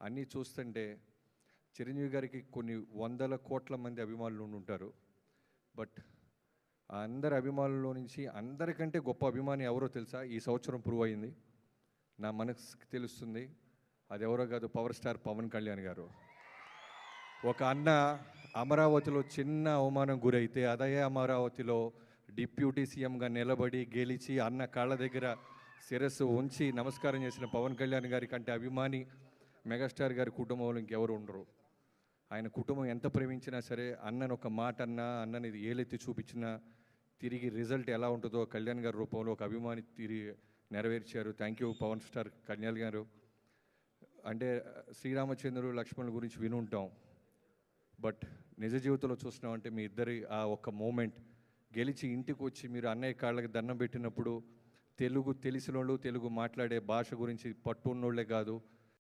అన్నీ చూస్తుంటే చిరంజీవి గారికి కొన్ని వందల కోట్ల మంది అభిమానులు ఉంటారు. బట్ ఆ అందరి అభిమానుల్లో నుంచి అందరికంటే గొప్ప అభిమాని ఎవరో తెలుసా? ఈ సంవత్సరం ప్రూవ్ అయింది. నా మనసుకి తెలుస్తుంది. అది ఎవరో కాదు, పవర్ స్టార్ పవన్ కళ్యాణ్ గారు. ఒక అన్న అమరావతిలో చిన్న అవమానం గురైతే అదే అమరావతిలో డిప్యూటీ సీఎంగా నిలబడి గెలిచి అన్న కాళ్ళ దగ్గర శిరస్సు ఉంచి నమస్కారం చేసిన పవన్ కళ్యాణ్ గారి కంటే అభిమాని మెగాస్టార్ గారి కుటుంబంలో ఇంకెవరు ఉండరు. ఆయన కుటుంబం ఎంత ప్రేమించినా సరే అన్నను ఒక మాట అన్నా, అన్నని ఏలెత్తి చూపించినా తిరిగి రిజల్ట్ ఎలా ఉంటుందో కళ్యాణ్ గారి రూపంలో ఒక అభిమాని తిరిగి నెరవేర్చారు. Thank you Pawan star Kalyan గారు. అంటే శ్రీరామచంద్రుడు లక్ష్మణుల గురించి వినుంటాం, బట్ నిజ జీవితంలో చూస్తున్నామంటే మీ ఇద్దరి ఆ ఒక్క మూమెంట్ గెలిచి ఇంటికి వచ్చి మీరు అన్నయ్య కాళ్ళకి దండం పెట్టినప్పుడు తెలుగు తెలిసిన వాళ్ళు, తెలుగు మాట్లాడే భాష గురించి పట్టు ఉన్నోళ్లే కాదు,